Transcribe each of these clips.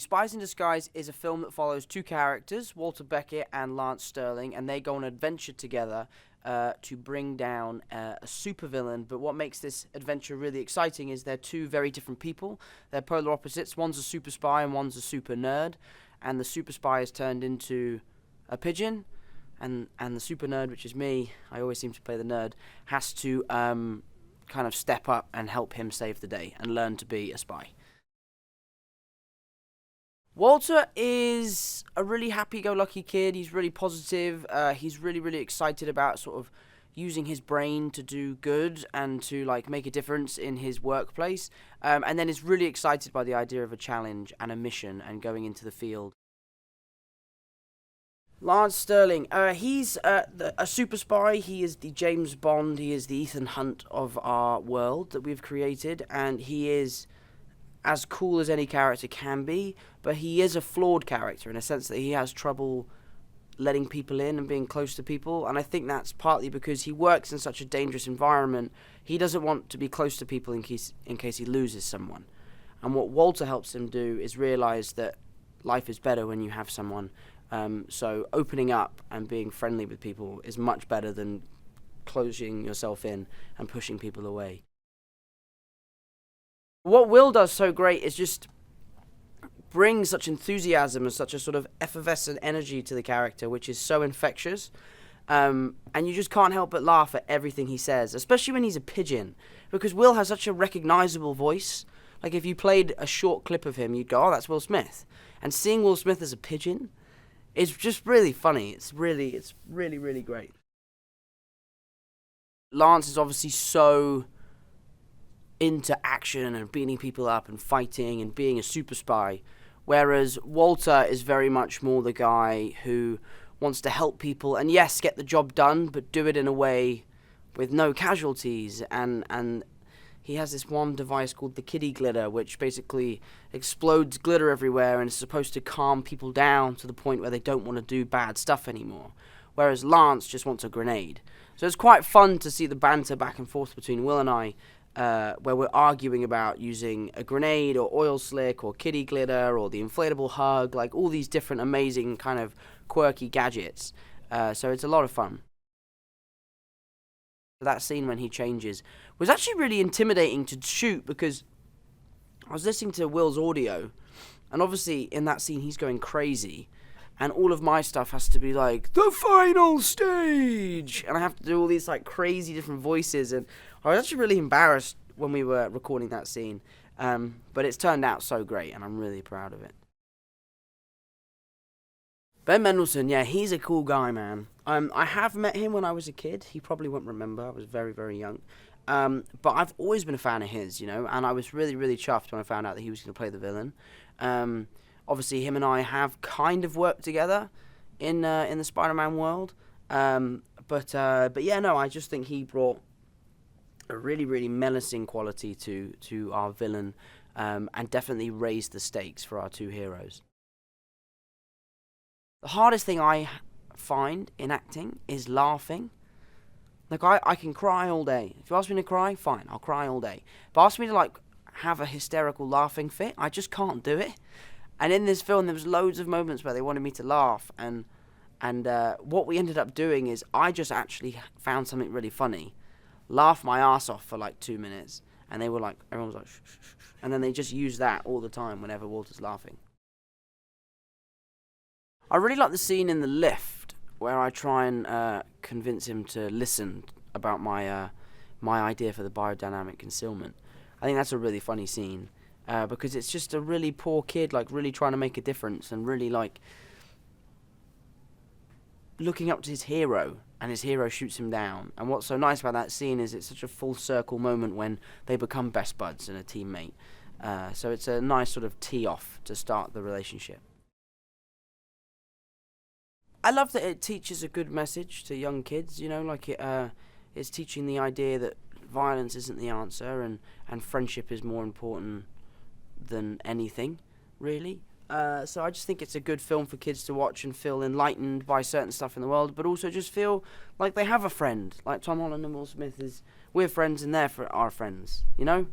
Spies in Disguise is a film that follows two characters, Walter Beckett and Lance Sterling, and they go on an adventure together to bring down a supervillain. But what makes this adventure really exciting is they're two very different people. They're polar opposites. One's a super spy and one's a super nerd. And the super spy is turned into a pigeon, and the super nerd, which is me, I always seem to play the nerd, has to kind of step up and help him save the day and learn to be a spy. Walter is a really happy-go-lucky kid. He's really positive. He's really, really excited about sort of using his brain to do good and to like make a difference in his workplace. And then is really excited by the idea of a challenge and a mission and going into the field. Lance Sterling, he's a super spy. He is the James Bond. He is the Ethan Hunt of our world that we've created, and he is as cool as any character can be, but he is a flawed character in a sense that he has trouble letting people in and being close to people, and I think that's partly because he works in such a dangerous environment. He doesn't want to be close to people in case he loses someone. And what Walter helps him do is realize that life is better when you have someone. So opening up and being friendly with people is much better than closing yourself in and pushing people away. What Will does so great is just bring such enthusiasm and such a sort of effervescent energy to the character, which is so infectious. And you just can't help but laugh at everything he says, especially when he's a pigeon, because Will has such a recognizable voice. Like if you played a short clip of him, you'd go, oh, that's Will Smith. And seeing Will Smith as a pigeon is just really funny. It's really, really great. Lance is obviously so into action and beating people up and fighting and being a super spy, whereas Walter is very much more the guy who wants to help people and yes, get the job done, but do it in a way with no casualties. And he has this one device called the kitty glitter, which basically explodes glitter everywhere and is supposed to calm people down to the point where they don't want to do bad stuff anymore, whereas Lance just wants a grenade. So it's quite fun to see the banter back and forth between Will and I, where we're arguing about using a grenade or oil slick or kitty glitter or the inflatable hug, like all these different amazing kind of quirky gadgets. So it's a lot of fun. That scene when he changes was actually really intimidating to shoot because I was listening to Will's audio, and obviously in that scene he's going crazy, and all of my stuff has to be like, the final stage, and I have to do all these like crazy different voices, and I was actually really embarrassed when we were recording that scene, but it's turned out so great, and I'm really proud of it. Ben Mendohlson, yeah, he's a cool guy, man. I have met him when I was a kid. He probably won't remember. I was very, very young. But I've always been a fan of his, you know, and I was really, really chuffed when I found out that he was going to play the villain. Obviously, him and I have kind of worked together in the Spider-Man world. But yeah, no, I just think he brought a really, really menacing quality to our villain, and definitely raised the stakes for our two heroes. The hardest thing I find in acting is laughing. Like, I can cry all day. If you ask me to cry, fine, I'll cry all day. But ask me to, like, have a hysterical laughing fit, I just can't do it. And in this film, there was loads of moments where they wanted me to laugh, and what we ended up doing is I just actually found something really funny, laughed my ass off for, like, 2 minutes, and they were like, everyone was like, shh, shh, shh, and then they just use that all the time whenever Walter's laughing. I really like the scene in the lift where I try and convince him to listen about my idea for the biodynamic concealment. I think that's a really funny scene because it's just a really poor kid, like really trying to make a difference and really like looking up to his hero, and his hero shoots him down. And what's so nice about that scene is it's such a full circle moment when they become best buds and a teammate. So it's a nice sort of tee off to start the relationship. I love that it teaches a good message to young kids, you know, like it's teaching the idea that violence isn't the answer, and friendship is more important than anything, really. So I just think it's a good film for kids to watch and feel enlightened by certain stuff in the world, but also just feel like they have a friend, like Tom Holland and Will Smith we're friends and they're our friends, you know?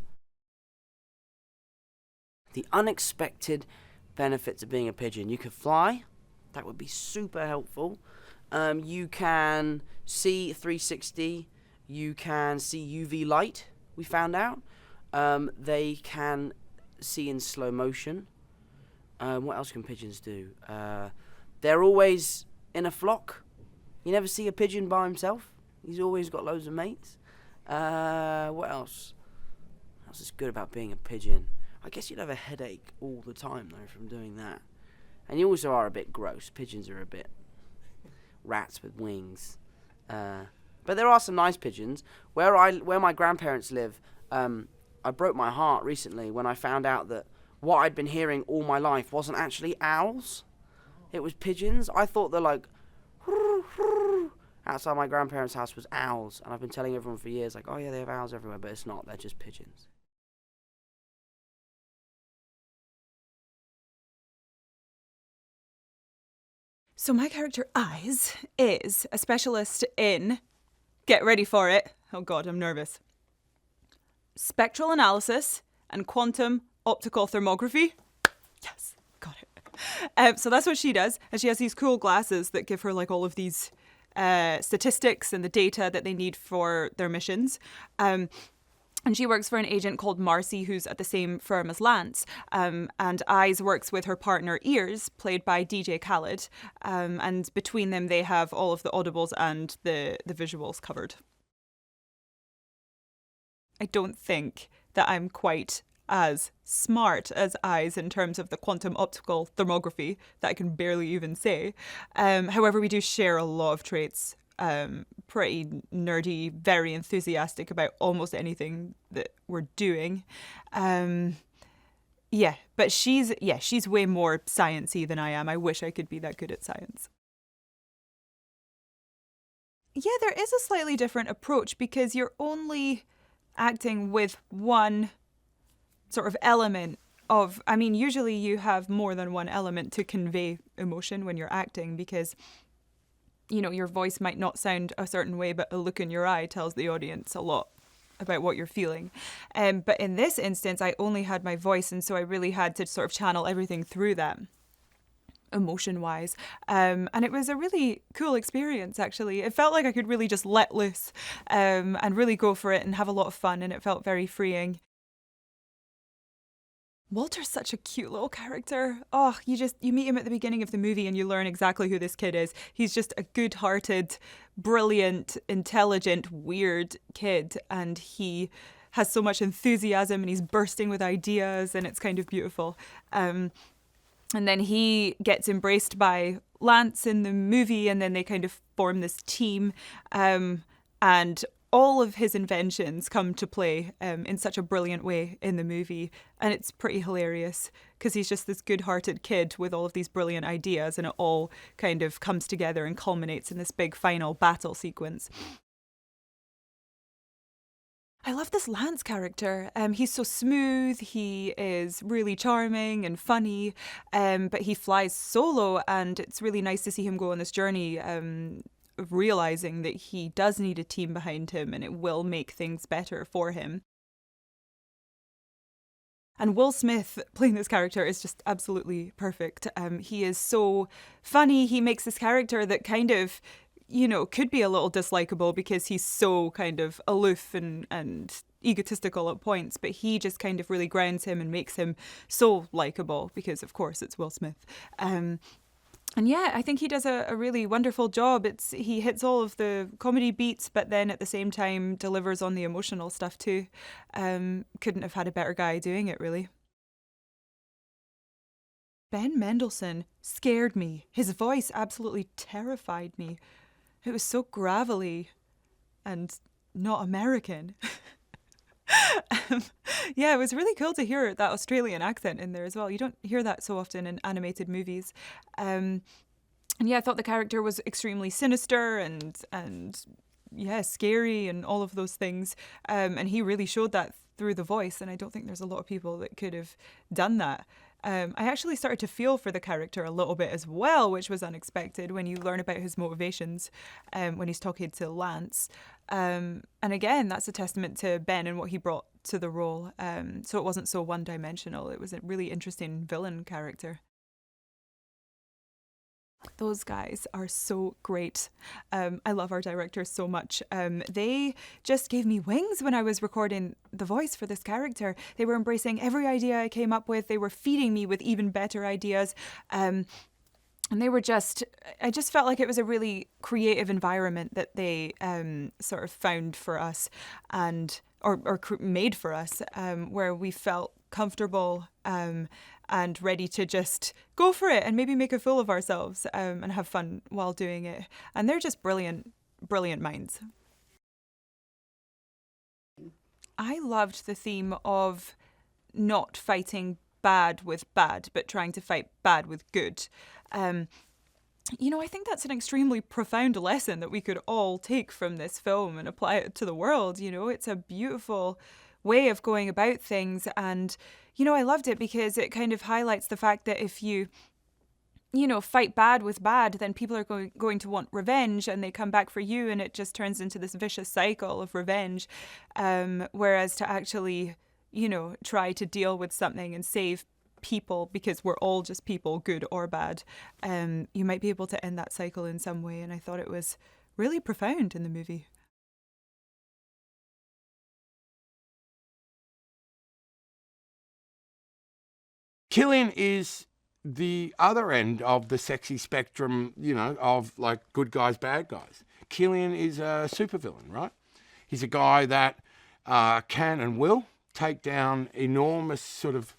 The unexpected benefits of being a pigeon. You can fly. That would be super helpful. You can see 360. You can see UV light, we found out. They can see in slow motion. What else can pigeons do? They're always in a flock. You never see a pigeon by himself. He's always got loads of mates. What else? What else is good about being a pigeon? I guess you'd have a headache all the time, though, from doing that. And you also are a bit gross. Pigeons are a bit rats with wings. But there are some nice pigeons. Where my grandparents live, I broke my heart recently when I found out that what I'd been hearing all my life wasn't actually owls. It was pigeons. I thought they're like, outside my grandparents' house was owls. And I've been telling everyone for years, like, oh yeah, they have owls everywhere. But it's not. They're just pigeons. So my character, Eyes, is a specialist in, get ready for it, oh god, I'm nervous, spectral analysis and quantum optical thermography. Yes, got it. So that's what she does, and she has these cool glasses that give her like all of these statistics and the data that they need for their missions. And she works for an agent called Marcy, who's at the same firm as Lance. And Eyes works with her partner Ears, played by DJ Khaled. And between them, they have all of the audibles and the visuals covered. I don't think that I'm quite as smart as Eyes in terms of the quantum optical thermography that I can barely even say. However, we do share a lot of traits. Pretty nerdy, very enthusiastic about almost anything that we're doing. But she's way more sciencey than I am. I wish I could be that good at science. Yeah, there is a slightly different approach because you're only acting with one sort of element of, I mean, usually you have more than one element to convey emotion when you're acting because, you know, your voice might not sound a certain way, but a look in your eye tells the audience a lot about what you're feeling. But in this instance, I only had my voice, and so I really had to sort of channel everything through that, emotion-wise. And it was a really cool experience, actually. It felt like I could really just let loose and really go for it and have a lot of fun, and it felt very freeing. Walter's such a cute little character. Oh, you meet him at the beginning of the movie and you learn exactly who this kid is. He's just a good-hearted, brilliant, intelligent, weird kid, and he has so much enthusiasm and he's bursting with ideas, and it's kind of beautiful. And then he gets embraced by Lance in the movie, and then they kind of form this team, and all of his inventions come to play in such a brilliant way in the movie. And it's pretty hilarious because he's just this good-hearted kid with all of these brilliant ideas, and it all kind of comes together and culminates in this big final battle sequence. I love this Lance character. He's so smooth, he is really charming and funny, but he flies solo, and it's really nice to see him go on this journey of realizing that he does need a team behind him and it will make things better for him. And Will Smith playing this character is just absolutely perfect. He is so funny. He makes this character that kind of, you know, could be a little dislikable because he's so kind of aloof and egotistical at points, but he just kind of really grounds him and makes him so likable because, of course, it's Will Smith. And yeah, I think he does a really wonderful job. He hits all of the comedy beats, but then at the same time delivers on the emotional stuff too. Couldn't have had a better guy doing it, really. Ben Mendohlson scared me. His voice absolutely terrified me. It was so gravelly and not American. Yeah, it was really cool to hear that Australian accent in there as well. You don't hear that so often in animated movies. And yeah, I thought the character was extremely sinister and yeah, scary and all of those things. And he really showed that through the voice. And I don't think there's a lot of people that could have done that. I actually started to feel for the character a little bit as well, which was unexpected when you learn about his motivations when he's talking to Lance. And again, that's a testament to Ben and what he brought to the role. So it wasn't so one-dimensional. It was a really interesting villain character. Those guys are so great. I love our director so much. They just gave me wings when I was recording the voice for this character. They were embracing every idea I came up with. They were feeding me with even better ideas. And they were I just felt like it was a really creative environment that they sort of found for us or made for us, where we felt comfortable and ready to just go for it and maybe make a fool of ourselves and have fun while doing it. And they're just brilliant, brilliant minds. I loved the theme of not fighting bad with bad, but trying to fight bad with good. I think that's an extremely profound lesson that we could all take from this film and apply it to the world. It's a beautiful way of going about things. And, I loved it because it kind of highlights the fact that if you fight bad with bad, then people are going to want revenge and they come back for you, and it just turns into this vicious cycle of revenge. Whereas to actually, try to deal with something and save people, because we're all just people, good or bad, you might be able to end that cycle in some way. And I thought it was really profound in the movie. Gillan is the other end of the sexy spectrum, of like good guys, bad guys. Gillan is a supervillain, right? He's a guy that can and will take down enormous sort of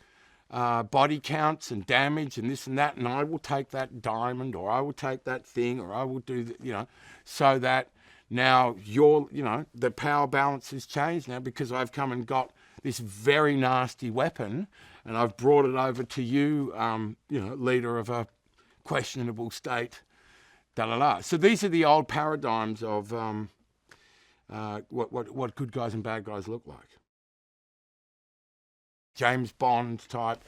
body counts and damage and this and that, and I will take that diamond, or I will take that thing, or I will do, so that now the power balance has changed now because I've come and got this very nasty weapon and I've brought it over to you, leader of a questionable state, So these are the old paradigms of what good guys and bad guys look like. James Bond type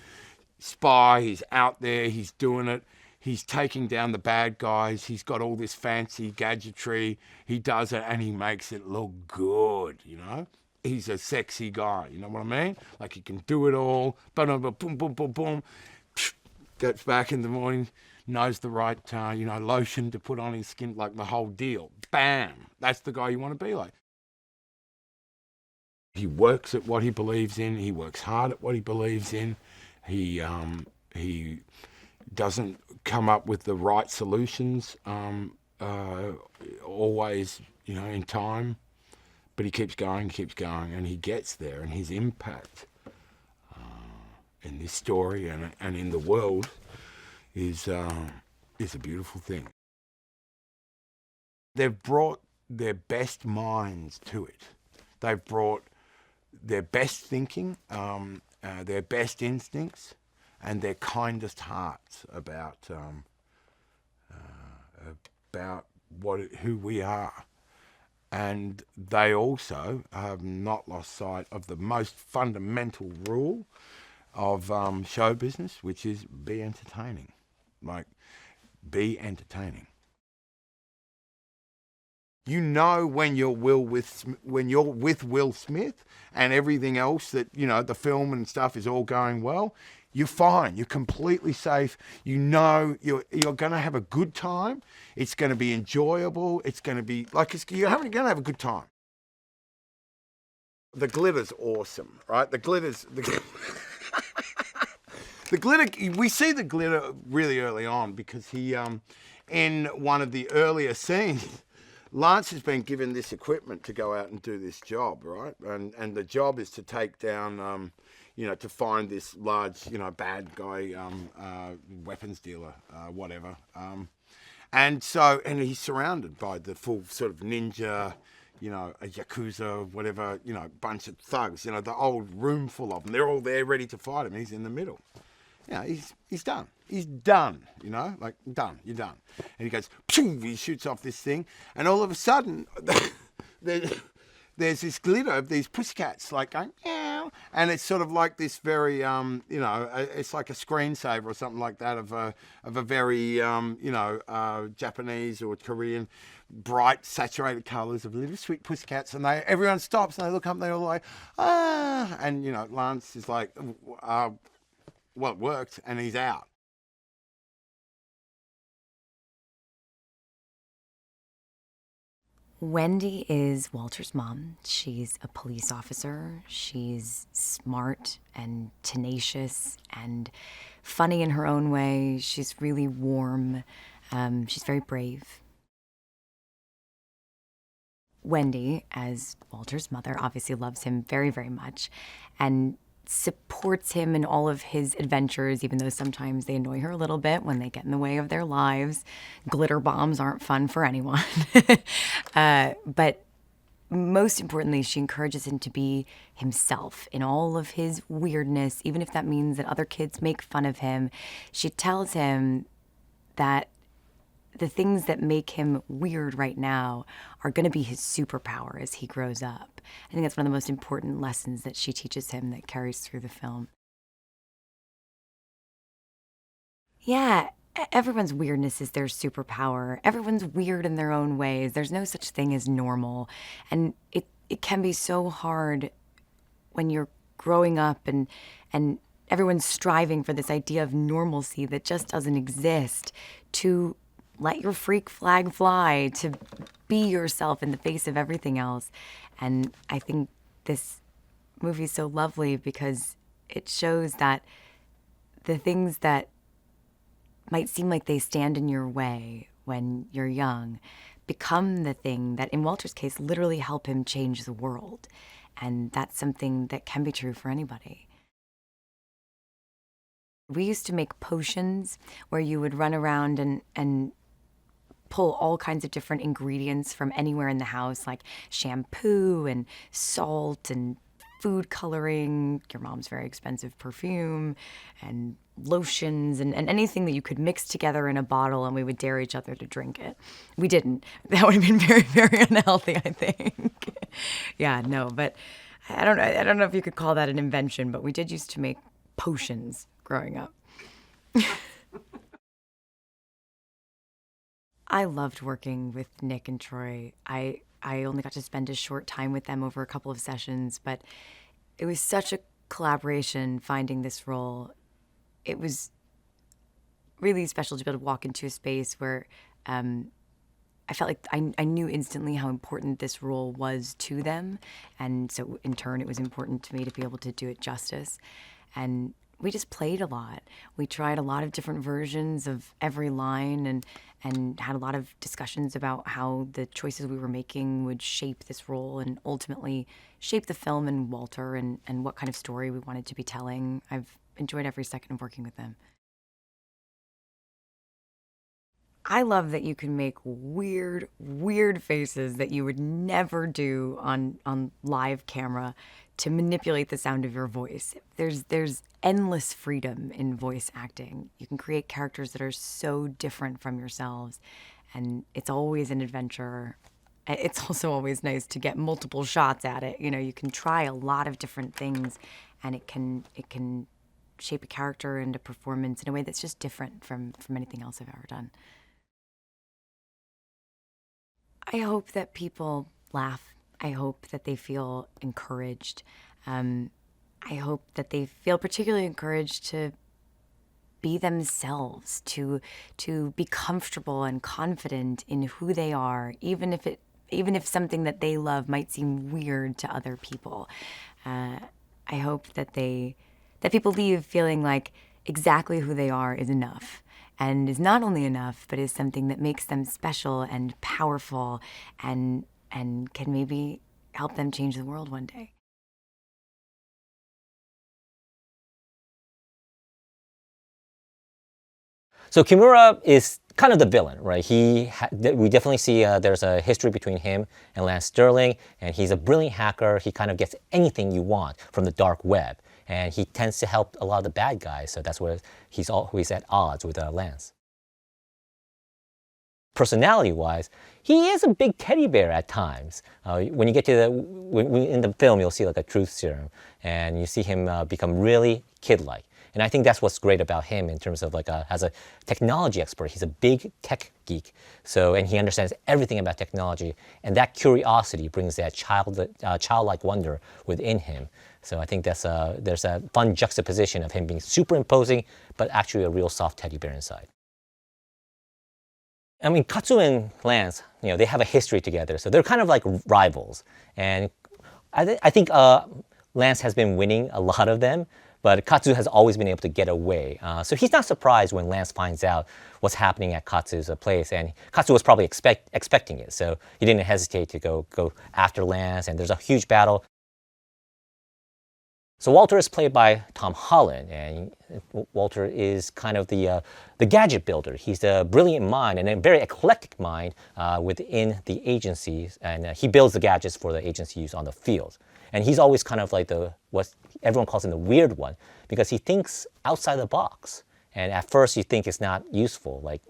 spy, he's out there, he's doing it, he's taking down the bad guys, he's got all this fancy gadgetry, he does it and he makes it look good, He's a sexy guy, you know what I mean? Like he can do it all, boom, boom, boom, boom, boom, gets back in the morning, knows the right, lotion to put on his skin, like the whole deal. Bam! That's the guy you want to be like. He works at what he believes in. He works hard at what he believes in. He doesn't come up with the right solutions always, in time. But he keeps going, and he gets there. And his impact in this story and in the world is a beautiful thing. They've brought their best minds to it. They've brought their best thinking, their best instincts, and their kindest hearts about who we are. And they also have not lost sight of the most fundamental rule of show business, which is be entertaining. Be entertaining. When you're with Will Smith and everything else that, the film and stuff is all going well, you're fine. You're completely safe. You're going to have a good time. It's going to be enjoyable. It's going to be you're going to have a good time. The glitter's awesome, right? The glitter. We see the glitter really early on because he, in one of the earlier scenes, Lance has been given this equipment to go out and do this job, right? And the job is to take down, to find this large, bad guy, weapons dealer, whatever. And he's surrounded by the full sort of ninja, a Yakuza, whatever, bunch of thugs, the old room full of them. They're all there ready to fight him. He's in the middle. He's done. He's done, done, you're done. And he goes, pshoo, he shoots off this thing, and all of a sudden, there's this glitter of these pussycats, going, meow, and it's sort of like this very, it's like a screensaver or something like that of a very, Japanese or Korean, bright, saturated colours of little sweet pussycats, and everyone stops, and they look up, and they're all like, ah, and, Lance is like, well, it worked, and he's out. Wendy is Walter's mom. She's a police officer. She's smart and tenacious and funny in her own way. She's really warm. She's very brave. Wendy, as Walter's mother, obviously loves him very, very much and supports him in all of his adventures, even though sometimes they annoy her a little bit when they get in the way of their lives. Glitter bombs aren't fun for anyone. But most importantly, she encourages him to be himself in all of his weirdness, even if that means that other kids make fun of him. She tells him that the things that make him weird right now are going to be his superpower as he grows up. I think that's one of the most important lessons that she teaches him that carries through the film. Yeah, everyone's weirdness is their superpower. Everyone's weird in their own ways. There's no such thing as normal. And it can be so hard when you're growing up and everyone's striving for this idea of normalcy that just doesn't exist, to let your freak flag fly, to be yourself in the face of everything else. And I think this movie is so lovely because it shows that the things that might seem like they stand in your way when you're young become the thing that, in Walter's case, literally help him change the world. And that's something that can be true for anybody. We used to make potions where you would run around and pull all kinds of different ingredients from anywhere in the house, like shampoo and salt and food coloring, your mom's very expensive perfume, and lotions, and anything that you could mix together in a bottle, and we would dare each other to drink it. We didn't. That would have been very, very unhealthy, I think. Yeah, no, but I don't know if you could call that an invention, but we did used to make potions growing up. I loved working with Nick and Troy. I only got to spend a short time with them over a couple of sessions, but it was such a collaboration finding this role. It was really special to be able to walk into a space where I felt like I knew instantly how important this role was to them. And so in turn, it was important to me to be able to do it justice. And we just played a lot. We tried a lot of different versions of every line and had a lot of discussions about how the choices we were making would shape this role and ultimately shape the film and Walter and what kind of story we wanted to be telling. I've enjoyed every second of working with them. I love that you can make weird, weird faces that you would never do on live camera to manipulate the sound of your voice. There's endless freedom in voice acting. You can create characters that are so different from yourselves, and it's always an adventure. It's also always nice to get multiple shots at it. You know, you can try a lot of different things, and it can shape a character and a performance in a way that's just different from anything else I've ever done. I hope that people laugh. I hope that they feel encouraged. I hope that they feel particularly encouraged to be themselves, to be comfortable and confident in who they are, even if something that they love might seem weird to other people. I hope that people leave feeling like exactly who they are is enough. And is not only enough, but is something that makes them special and powerful and can maybe help them change the world one day. So Kimura is kind of the villain, right? We definitely see there's a history between him and Lance Sterling, and he's a brilliant hacker. He kind of gets anything you want from the dark web, and he tends to help a lot of the bad guys, so that's where he's always at odds with Lance. Personality-wise, he is a big teddy bear at times. When you get to in the film, you'll see like a truth serum, and you see him become really kid-like. And I think that's what's great about him in terms of like as a technology expert. He's a big tech geek, and he understands everything about technology, and that curiosity brings that childlike wonder within him. So I think there's a fun juxtaposition of him being super imposing, but actually a real soft teddy bear inside. I mean, Katsu and Lance, they have a history together, so they're kind of like rivals. And I think Lance has been winning a lot of them, but Katsu has always been able to get away. So he's not surprised when Lance finds out what's happening at Katsu's place, and Katsu was probably expecting it, so he didn't hesitate to go after Lance, and there's a huge battle. So Walter is played by Tom Holland, and Walter is kind of the gadget builder. He's a brilliant mind and a very eclectic mind within the agencies, and he builds the gadgets for the agency use on the field. And he's always kind of like what everyone calls him the weird one, because he thinks outside the box. And at first you think it's not useful, like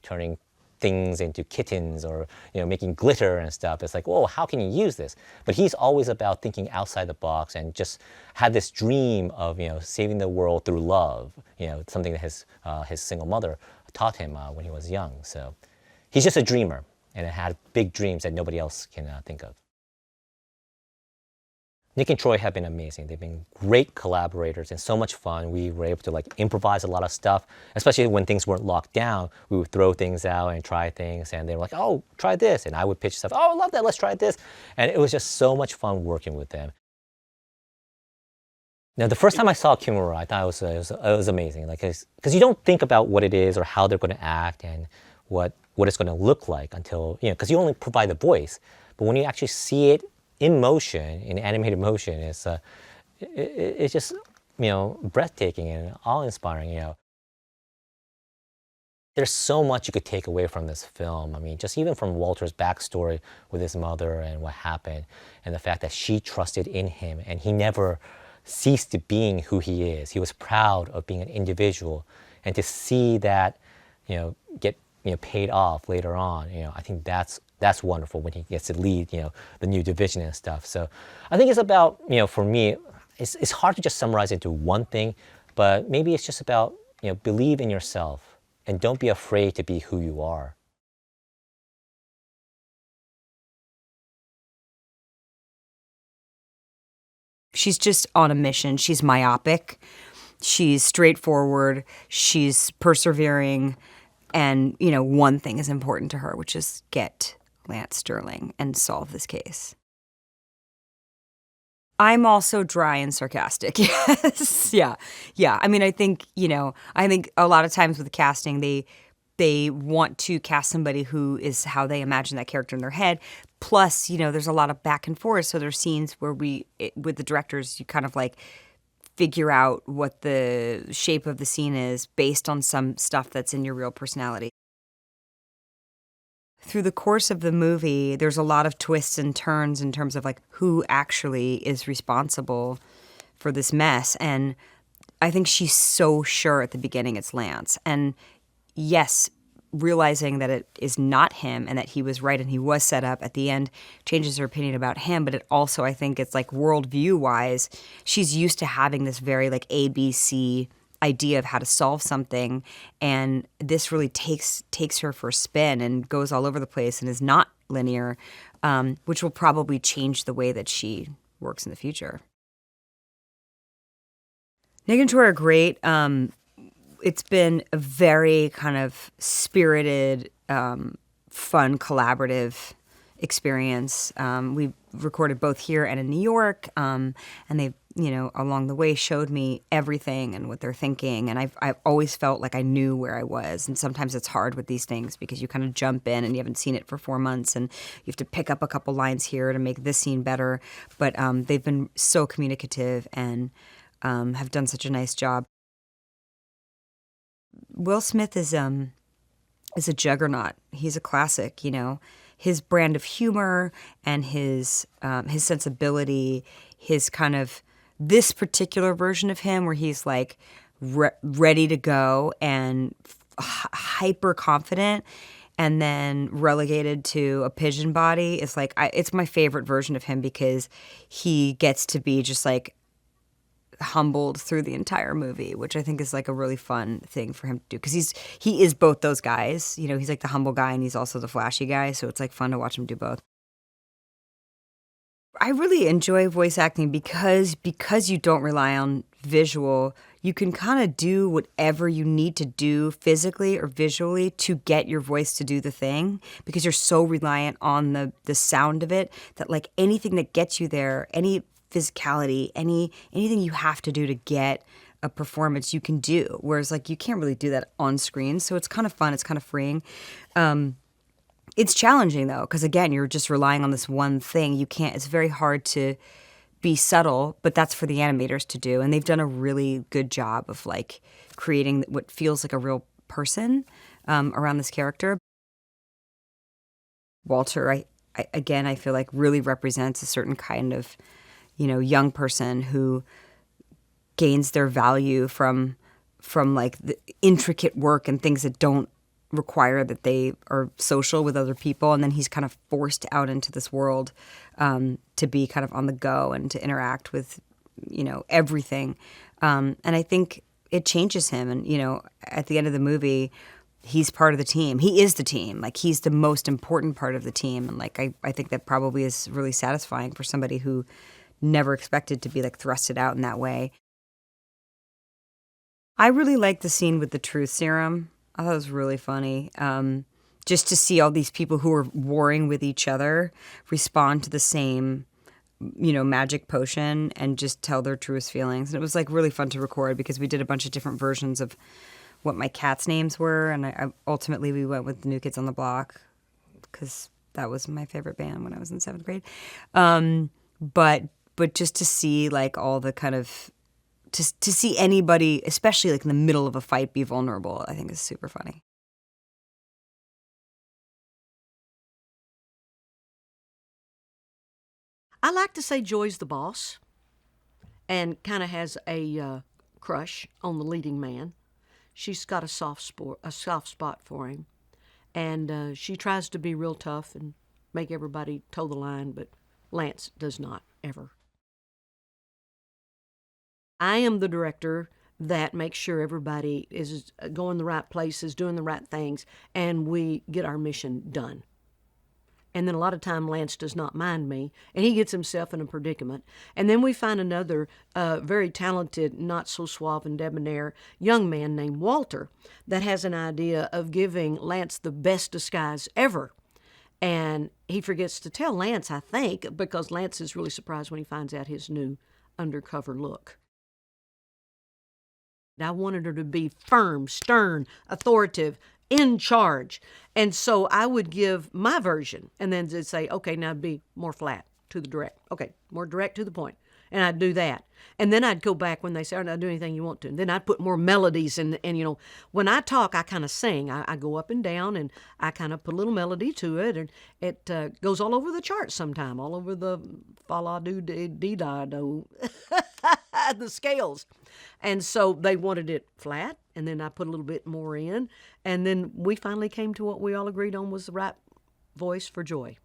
turning things into kittens or making glitter and stuff. It's like, whoa, how can you use this? But he's always about thinking outside the box and just had this dream of saving the world through love. Something that his single mother taught him when he was young. So he's just a dreamer and had big dreams that nobody else can think of. Nick and Troy have been amazing. They've been great collaborators and so much fun. We were able to improvise a lot of stuff, especially when things weren't locked down. We would throw things out and try things, and they were like, oh, try this. And I would pitch stuff, oh, I love that, let's try this. And it was just so much fun working with them. Now, the first time I saw Kimura, I thought it was amazing. Because you don't think about what it is or how they're going to act and what it's going to look like until, because you only provide the voice. But when you actually see it in motion, in animated motion, it's just breathtaking and awe-inspiring. There's so much you could take away from this film. I mean, just even from Walter's backstory with his mother and what happened, and the fact that she trusted in him, and he never ceased to being who he is. He was proud of being an individual, and to see that get paid off later on. I think that's wonderful when he gets to lead, the new division and stuff. So I think it's about, for me, it's hard to just summarize into one thing, but maybe it's just about, believe in yourself and don't be afraid to be who you are. She's just on a mission. She's myopic. She's straightforward. She's persevering. And, one thing is important to her, which is get Lance Sterling and solve this case. I'm also dry and sarcastic. Yes. Yeah. I mean, I think a lot of times with casting, they want to cast somebody who is how they imagine that character in their head. Plus, there's a lot of back and forth. So there's scenes where with the directors, you kind of figure out what the shape of the scene is based on some stuff that's in your real personality. Through the course of the movie, there's a lot of twists and turns in terms of who actually is responsible for this mess. And I think she's so sure at the beginning it's Lance. And yes, realizing that it is not him and that he was right and he was set up at the end changes her opinion about him. But it also, I think it's worldview wise, she's used to having this very ABC idea of how to solve something, and this really takes her for a spin and goes all over the place and is not linear, which will probably change the way that she works in the future. Nick and Troy are great. It's been a very kind of spirited, fun, collaborative experience. We recorded both here and in New York, and they've, along the way showed me everything and what they're thinking. And I've always felt like I knew where I was. And sometimes it's hard with these things because you kind of jump in and you haven't seen it for 4 months and you have to pick up a couple lines here to make this scene better. But they've been so communicative and have done such a nice job. Will Smith is a juggernaut. He's a classic, His brand of humor and his sensibility, his kind of this particular version of him where he's ready to go and hyper confident and then relegated to a pigeon body is it's my favorite version of him because he gets to be just humbled through the entire movie, which I think is a really fun thing for him to do because he is both those guys. He's the humble guy and he's also the flashy guy, so it's fun to watch him do both. I really enjoy voice acting because you don't rely on visual. you can kind of do whatever you need to do physically or visually to get your voice to do the thing, because you're so reliant on the sound of it that like anything that gets you there, any physicality, anything you have to do to get a performance you can do. Whereas like you can't really do that on screen. So it's kind of fun. It's kind of freeing. It's challenging though, because again, you're just relying on this one thing. It's very hard to be subtle, but that's for the animators to do. And they've done a really good job of like creating what feels like a real person around this character. Walter, I feel like really represents a certain kind of, young person who gains their value from like the intricate work and things that don't require that they are social with other people, and then he's kind of forced out into this world to be kind of on the go and to interact with everything, and I think it changes him. And at the end of the movie, he's part of the team. He is the team. Like he's the most important part of the team, and like I think that probably is really satisfying for somebody who never expected to be like thrusted out in that way. I really liked the scene with the truth serum. I thought it was really funny. Just to see all these people who are warring with each other respond to the same, magic potion and just tell their truest feelings. And it was like really fun to record because we did a bunch of different versions of what my cats' names were. And ultimately we went with the New Kids on the Block because that was my favorite band when I was in 7th grade. But just to see like all the kind of, to see anybody, especially like in the middle of a fight, be vulnerable, I think is super funny. I like to say Joy's the boss and kind of has a crush on the leading man. She's got a soft spot for him. And she tries to be real tough and make everybody toe the line, but Lance does not, ever. I am the director that makes sure everybody is going the right places, doing the right things, and we get our mission done. And then a lot of time Lance does not mind me, and he gets himself in a predicament. And then we find another very talented, not so suave and debonair young man named Walter that has an idea of giving Lance the best disguise ever. And he forgets to tell Lance, I think, because Lance is really surprised when he finds out his new undercover look. I wanted her to be firm, stern, authoritative, in charge. And so I would give my version and then they'd say, okay, now be more flat to the direct. Okay, more direct to the point. And I'd do that. And then I'd go back when they say, I'll do anything you want to. And then I'd put more melodies and when I talk, I kind of sing. I go up and down and I kind of put a little melody to it. And it goes all over the charts sometime, all over the fa-la-do-dee-da-do, the scales. And so they wanted it flat, and then I put a little bit more in. And then we finally came to what we all agreed on was the right voice for Joy.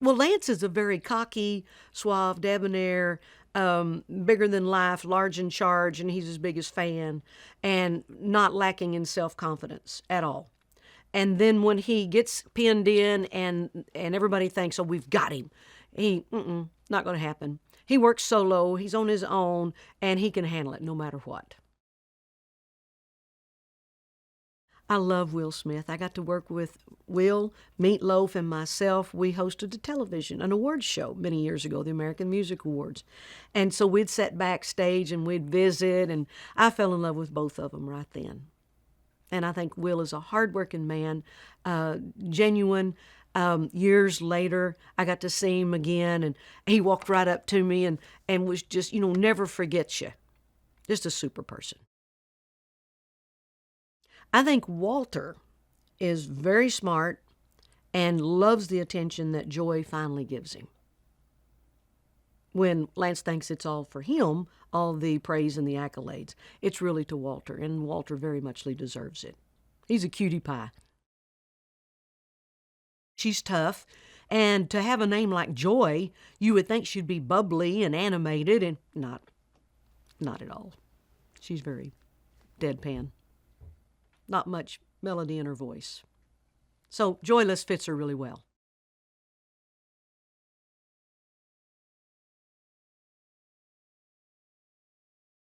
Well, Lance is a very cocky, suave, debonair, bigger than life, large in charge, and he's his biggest fan, and not lacking in self-confidence at all. And then when he gets pinned in and everybody thinks, oh, we've got him, not going to happen. He works solo, he's on his own, and he can handle it no matter what. I love Will Smith. I got to work with Will, Meatloaf, and myself. We hosted an awards show many years ago, the American Music Awards. And so we'd sit backstage and we'd visit, and I fell in love with both of them right then. And I think Will is a hardworking man, genuine. Years later, I got to see him again, and he walked right up to me and was just, never forgets you. Just a super person. I think Walter is very smart and loves the attention that Joy finally gives him. When Lance thinks it's all for him, all the praise and the accolades, it's really to Walter, and Walter very muchly deserves it. He's a cutie pie. She's tough, and to have a name like Joy, you would think she'd be bubbly and animated, and not at all. She's very deadpan. Not much melody in her voice. So Joyless fits her really well.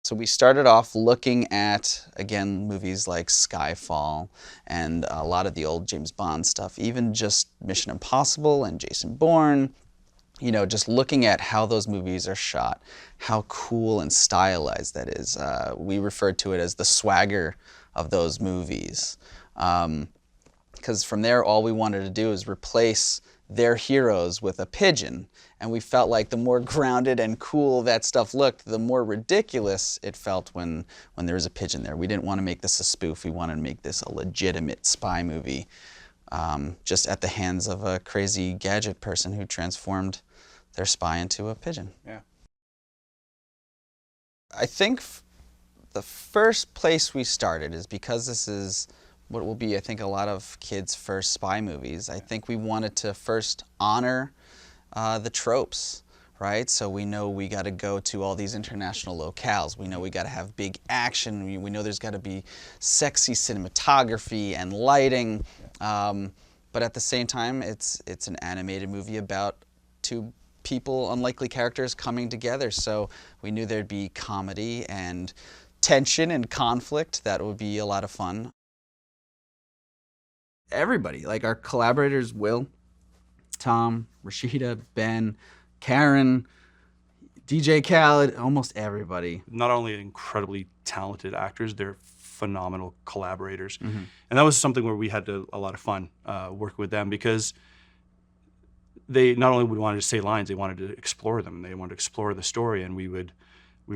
So we started off looking at, again, movies like Skyfall and a lot of the old James Bond stuff, even just Mission Impossible and Jason Bourne, you know, just looking at how those movies are shot, how cool and stylized that is. We referred to it as the swagger of those movies. Because from there, all we wanted to do is replace their heroes with a pigeon. And we felt like the more grounded and cool that stuff looked, the more ridiculous it felt when there was a pigeon there. We didn't want to make this a spoof. We wanted to make this a legitimate spy movie, just at the hands of a crazy gadget person who transformed their spy into a pigeon. Yeah. I think the first place we started is because this is what will be, I think, a lot of kids' first spy movies. I think we wanted to first honor the tropes, right? So we know we got to go to all these international locales. We know we got to have big action. We know there's got to be sexy cinematography and lighting. But at the same time, it's an animated movie about two people, unlikely characters coming together. So we knew there'd be comedy and tension and conflict. That would be a lot of fun. Everybody, like our collaborators, Will, Tom, Rashida, Ben, Karen, DJ Khaled, almost everybody. Not only incredibly talented actors, they're phenomenal collaborators. And that was something where we had a lot of fun working with them, because they not only would want to say lines, they wanted to explore them. They wanted to explore the story, and we would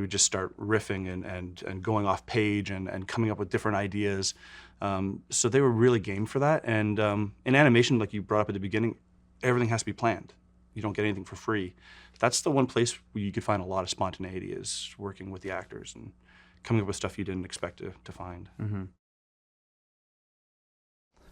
just start riffing and going off page and coming up with different ideas. So they were really game for that. And in animation, like you brought up at the beginning, everything has to be planned. You don't get anything for free. That's the one place where you could find a lot of spontaneity, is working with the actors and coming up with stuff you didn't expect to find.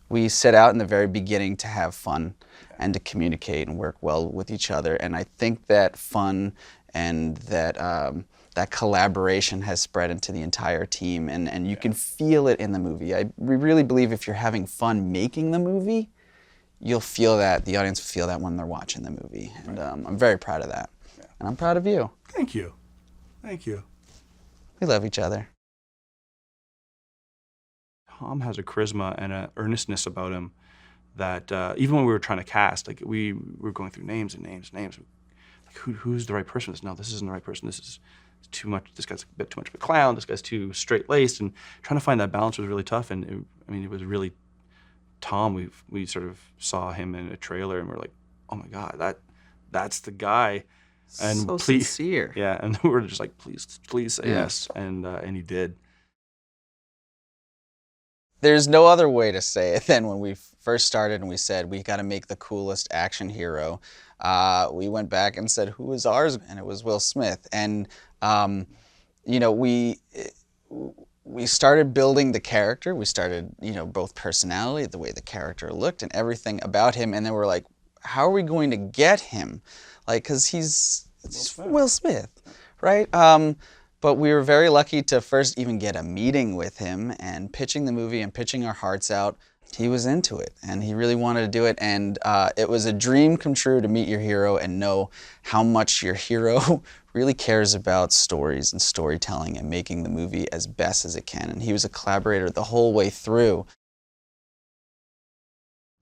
We set out in the very beginning to have fun and to communicate and work well with each other. And I think that fun and that collaboration has spread into the entire team, and you can feel it in the movie. We really believe if you're having fun making the movie, you'll feel that, the audience will feel that when they're watching the movie. And I'm very proud of that. And I'm proud of you. Thank you. Thank you. We love each other. Tom has a charisma and an earnestness about him that even when we were trying to cast, like we were going through names and names and names. Like who's the right person? No, this isn't the right person. This is too much. This guy's a bit too much of a clown. This guy's too straight-laced. And trying to find that balance was really tough. And it was really Tom. We sort of saw him in a trailer and we're like, oh my God, that's the guy. And so please, sincere. Yeah, and we were just like, please say yes. And he did. There's no other way to say it than when we first started and we said, we got to make the coolest action hero. We went back and said, who was ours? And it was Will Smith. And, you know, we started building the character. We started, you know, both personality, the way the character looked and everything about him. And then we're like, how are we going to get him? Like, because he's Will Smith, right? But we were very lucky to first even get a meeting with him, and pitching the movie and pitching our hearts out. He was into it, and he really wanted to do it. And it was a dream come true to meet your hero and know how much your hero really cares about stories and storytelling and making the movie as best as it can. And he was a collaborator the whole way through.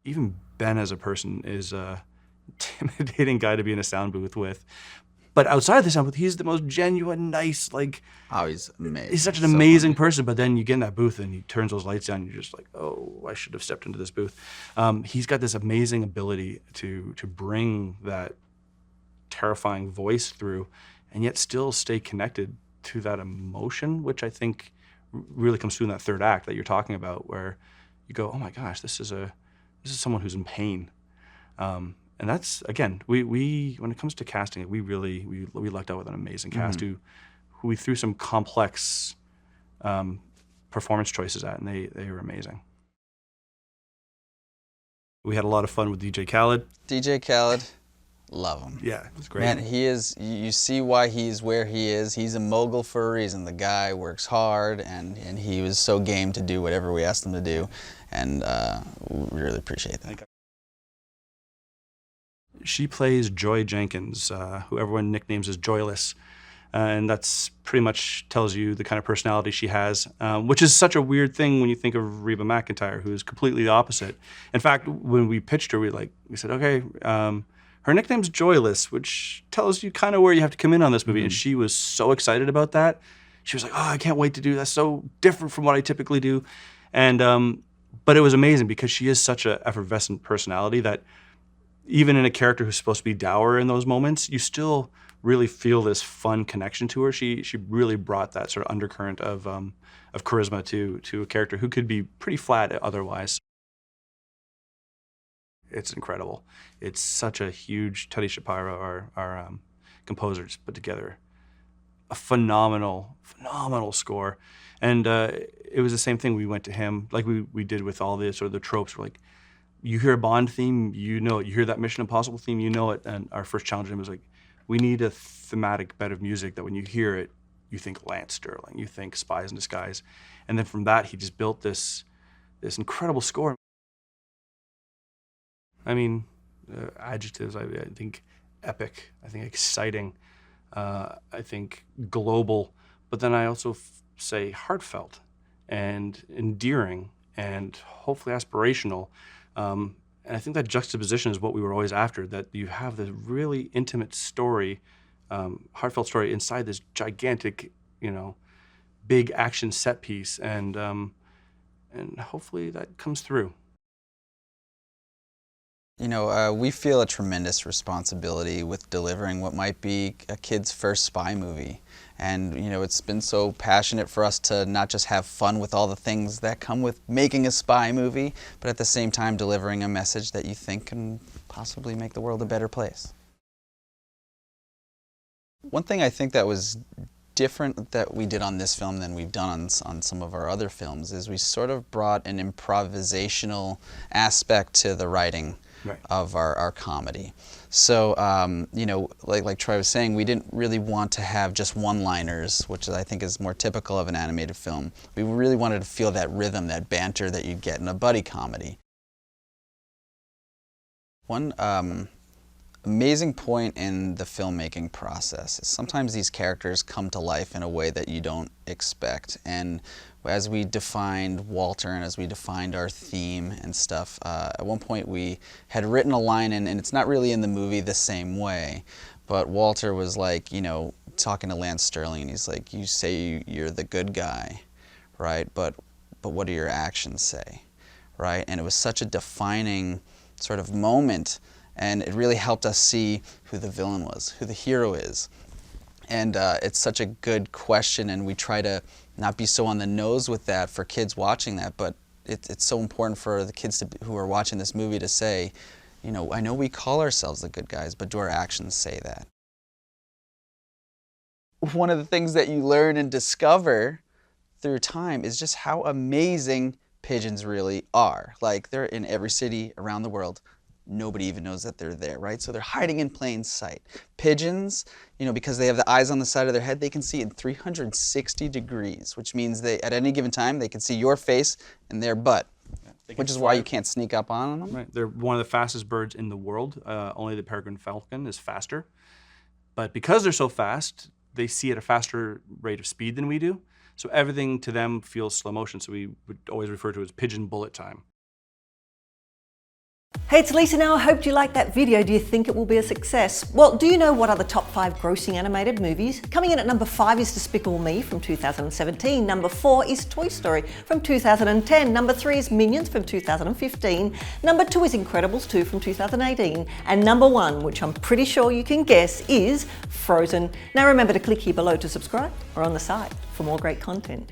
Even Ben as a person is a intimidating guy to be in a sound booth with. But outside of the sound booth, he's the most genuine, nice, like... Oh, he's amazing. He's such an amazing person, but then you get in that booth and he turns those lights down and you're just like, oh, I should have stepped into this booth. He's got this amazing ability to bring that terrifying voice through and yet still stay connected to that emotion, which I think really comes through in that third act that you're talking about, where you go, oh my gosh, this is someone who's in pain. And that's, again, we when it comes to casting, we lucked out with an amazing cast who we threw some complex performance choices at, and they were amazing. We had a lot of fun with DJ Khaled. DJ Khaled, love him. Yeah, it's great. Man, he is, you see why he's where he is. He's a mogul for a reason. The guy works hard, and he was so game to do whatever we asked him to do, and we really appreciate that. She plays Joy Jenkins, who everyone nicknames as Joyless. and that's pretty much tells you the kind of personality she has, which is such a weird thing when you think of Reba McEntire, who is completely the opposite. In fact, when we pitched her, we said, okay, her nickname's Joyless, which tells you kind of where you have to come in on this movie, and she was so excited about that. She was like, oh, I can't wait to do that. So different from what I typically do. And but it was amazing because she is such an effervescent personality that even in a character who's supposed to be dour in those moments, you still really feel this fun connection to her. She really brought that sort of undercurrent of charisma to a character who could be pretty flat otherwise. It's incredible. It's such a huge, Teddy Shapiro, our composer, just put together a phenomenal score. And it was the same thing. We went to him, like we did with all the sort of the tropes. We're like, you hear a Bond theme, you know it. You hear that Mission Impossible theme, you know it. And our first challenge to him was like, we need a thematic bed of music that when you hear it, you think Lance Sterling, you think Spies in Disguise. And then from that, he just built this incredible score. I mean, adjectives, I think epic, I think exciting, I think global, but then I also say heartfelt and endearing and hopefully aspirational. And I think that juxtaposition is what we were always after, that you have this really intimate story, heartfelt story inside this gigantic, big action set piece, and hopefully that comes through. We feel a tremendous responsibility with delivering what might be a kid's first spy movie. And, it's been so passionate for us to not just have fun with all the things that come with making a spy movie, but at the same time delivering a message that you think can possibly make the world a better place. One thing I think that was different that we did on this film than we've done on some of our other films is we sort of brought an improvisational aspect to the writing of our comedy. So, like Troy was saying, we didn't really want to have just one-liners, which I think is more typical of an animated film. We really wanted to feel that rhythm, that banter that you'd get in a buddy comedy. One amazing point in the filmmaking process is sometimes these characters come to life in a way that you don't expect. And as we defined Walter and as we defined our theme and stuff, at one point we had written a line, and it's not really in the movie the same way, but Walter was like, talking to Lance Sterling, and he's like, you say you're the good guy, right? But what do your actions say, right? And it was such a defining sort of moment, and it really helped us see who the villain was, who the hero is. And it's such a good question, and we try to not be so on the nose with that for kids watching that, but it's so important for the kids who are watching this movie to say, I know we call ourselves the good guys, but do our actions say that? One of the things that you learn and discover through time is just how amazing pigeons really are. Like, they're in every city around the world. Nobody even knows that they're there, right? So they're hiding in plain sight. Pigeons, because they have the eyes on the side of their head, they can see in 360 degrees, which means at any given time, they can see your face and their butt, which is why you can't sneak up on them. Right. They're one of the fastest birds in the world. Only the peregrine falcon is faster. But because they're so fast, they see at a faster rate of speed than we do. So everything to them feels slow motion. So we would always refer to it as pigeon bullet time. Hey, it's Lisa now. I hope you liked that video. Do you think it will be a success? Well, do you know what are the top 5 grossing animated movies? Coming in at number 5 is Despicable Me from 2017. Number 4 is Toy Story from 2010. Number 3 is Minions from 2015. Number 2 is Incredibles 2 from 2018. And number 1, which I'm pretty sure you can guess, is Frozen. Now remember to click here below to subscribe or on the side for more great content.